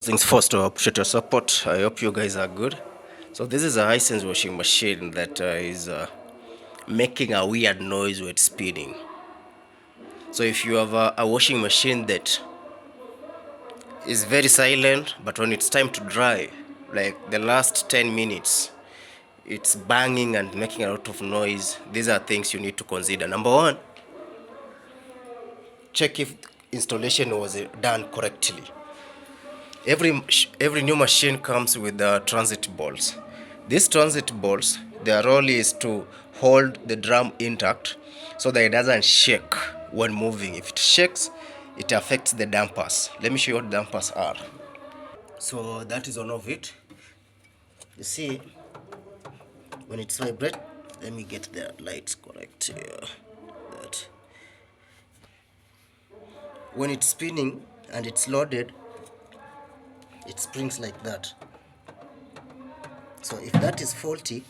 Things first, appreciate your support. I hope you guys are good. So this is a Hisense washing machine that is making a weird noise when spinning. So if you have a washing machine that is very silent, but when it's time to dry, like the last 10 minutes, it's banging and making a lot of noise. These are things you need to consider. Number one, check if installation was done correctly. Every new machine comes with transit bolts. These transit bolts, their role is to hold the drum intact so that it doesn't shake when moving. If it shakes, it affects the dampers. Let me show you what dampers are. So that is one of it. You see, when it's vibrate, let me get the lights correct here. That when it's spinning and it's loaded, it springs like that. So if that is faulty,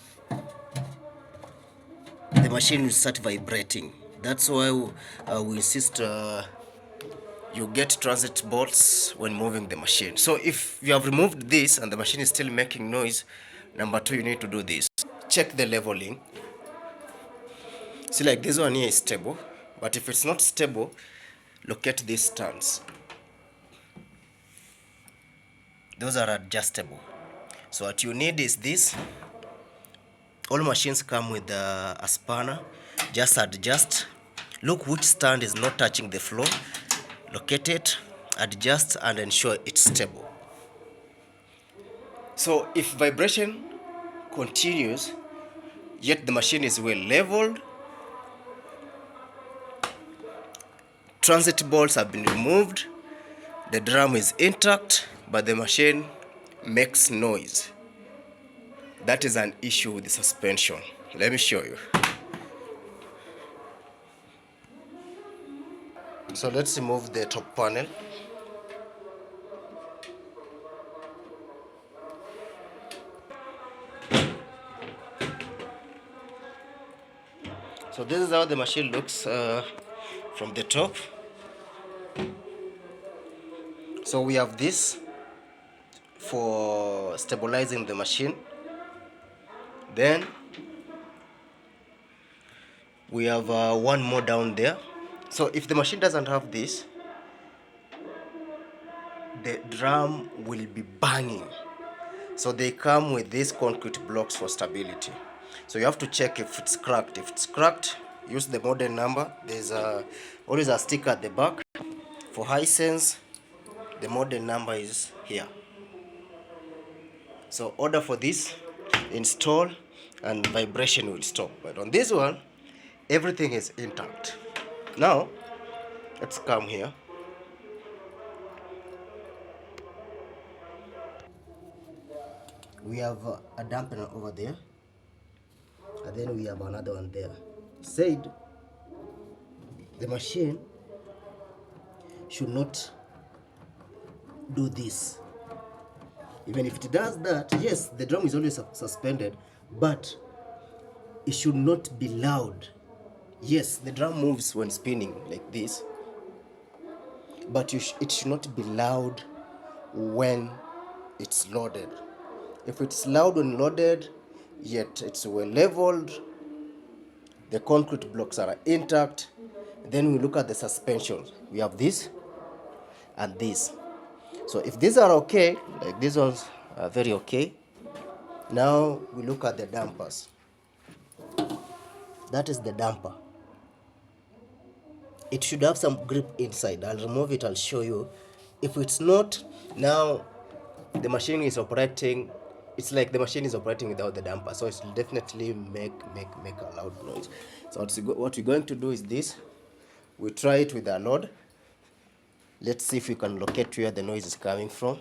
the machine will start vibrating. That's why we insist you get transit bolts when moving the machine. So if you have removed this and the machine is still making noise, number two, you need to do this. Check the leveling. See, like this one here is stable, but if it's not stable, locate these stands. Those are adjustable. So what you need is this. All machines come with a spanner. Just adjust. Look which stand is not touching the floor. Locate it, adjust, and ensure it's stable. So if vibration continues, yet the machine is well leveled, transit bolts have been removed, the drum is intact, but the machine makes noise, that is an issue with the suspension. Let me show you. So let's remove the top panel. So this is how the machine looks from the top. So we have this for stabilizing the machine. Then we have one more down there. So if the machine doesn't have this, the drum will be banging. So they come with these concrete blocks for stability. So you have to check if it's cracked. If it's cracked, use the model number. There's always a sticker at the back. For Hisense, the model number is here. So order for this, install, and vibration will stop. But on this one, everything is intact. Now, let's come here. We have a dampener over there, and then we have another one there. Said the machine should not do this. Even if it does that, yes, the drum is always suspended, but it should not be loud. Yes, the drum moves when spinning like this, but it should not be loud when it's loaded. If it's loud when loaded, yet it's well leveled, the concrete blocks are intact, then we look at the suspension. We have this and this. So if these are okay, like these ones are very okay, now we look at the dampers. That is the damper. It should have some grip inside. I'll remove it, I'll show you. If it's not, now the machine is operating, it's like the machine is operating without the damper, so it will definitely make a loud noise. So what we're going to do is this. We try it with a load. Let's see if we can locate where the noise is coming from.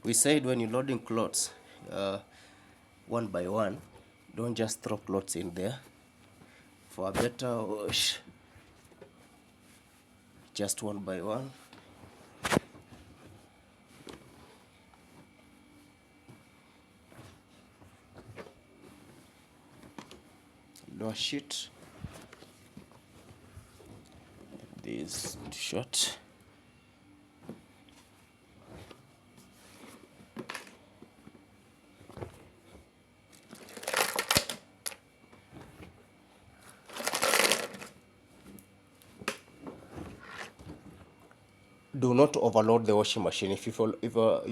We said when you're loading clothes, one by one, don't just throw clothes in there. For a better wash, just one by one. door sheet. This shut. Do not overload the washing machine. If you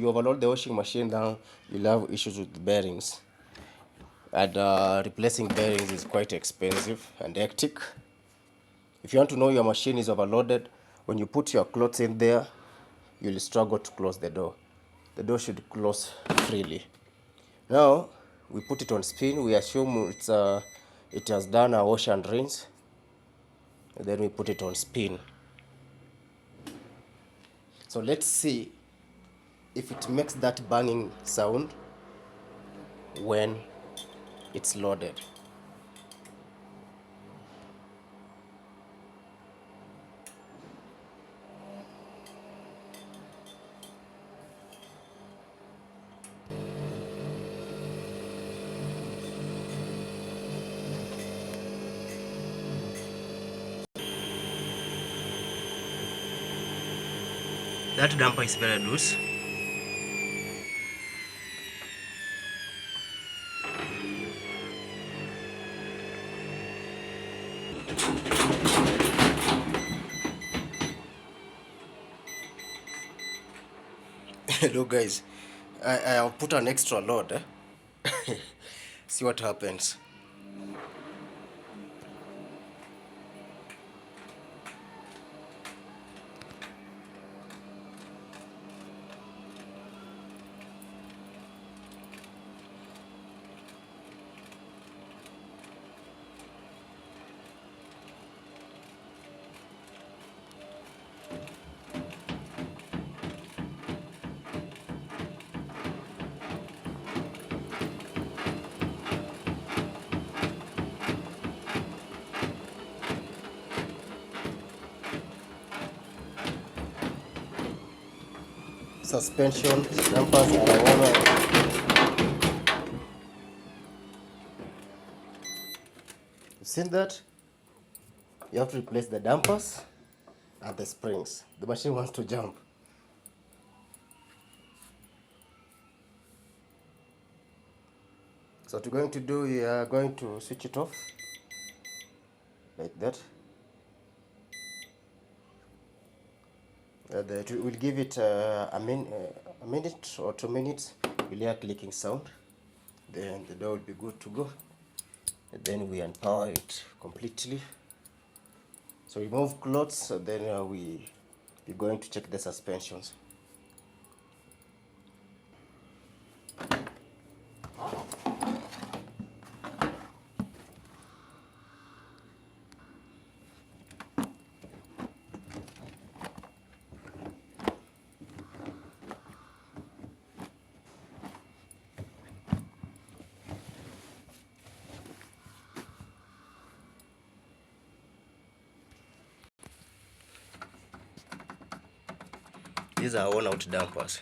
overload the washing machine, then you'll have issues with the bearings. And replacing bearings is quite expensive and hectic. If you want to know your machine is overloaded, when you put your clothes in there, you'll struggle to close the door. The door should close freely. Now, we put it on spin. We assume it has done a wash and rinse. And then we put it on spin. So let's see if it makes that banging sound when it's loaded. That damper is very loose. Look guys, I'll put an extra load. See what happens. Suspension dampers are You've seen that? You have to replace the dampers and the springs. The machine wants to jump. So what we're going to do, we are going to switch it off like that. We'll give it a minute or 2 minutes. We'll hear a clicking sound. Then the door will be good to go. And then we empower it completely. So remove clothes, and then we're going to check the suspensions. These are worn out dampers.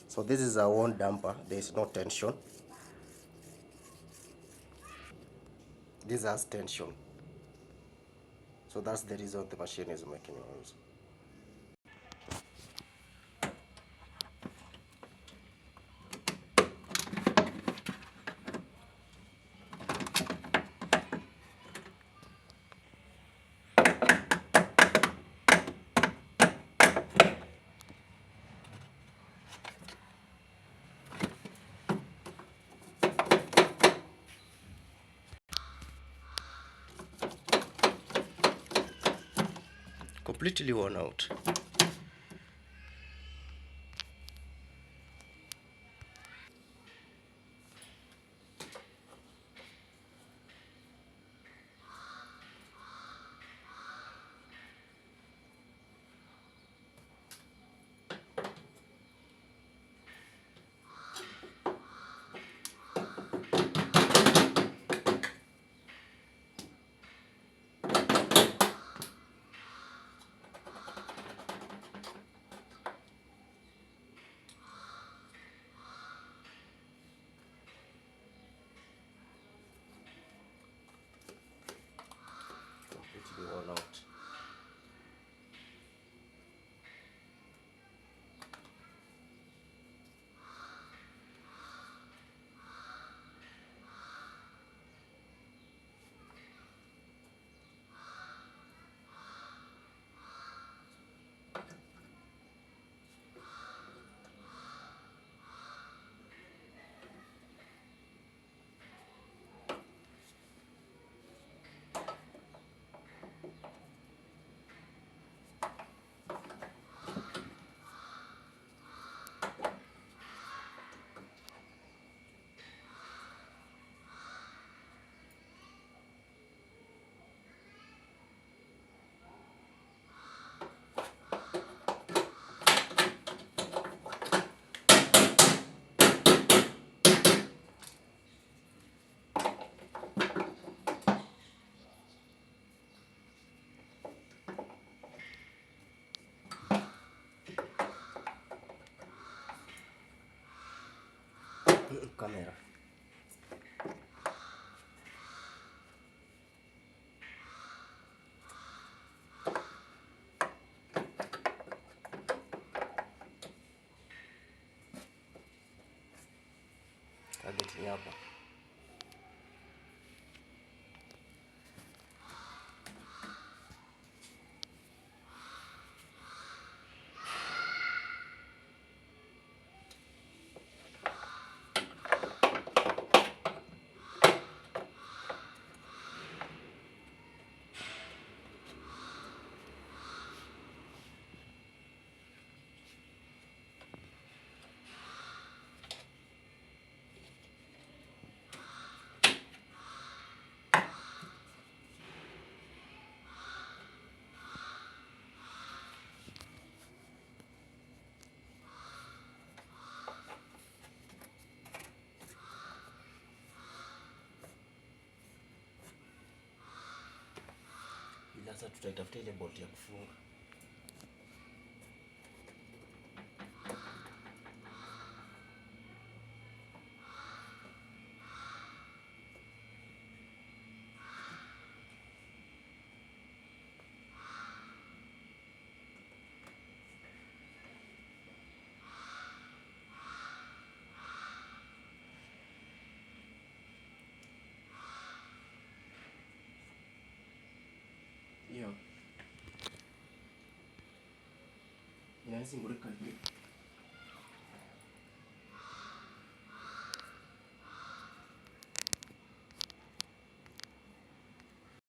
So this is a worn damper. There is no tension. This has tension. So that's the reason the machine is making noise. Completely worn out. Kamera. Target ni hapa. Sasa tutaitafuta ile bolt ya kufunga. Iyo. Inaweza ngurika hivi.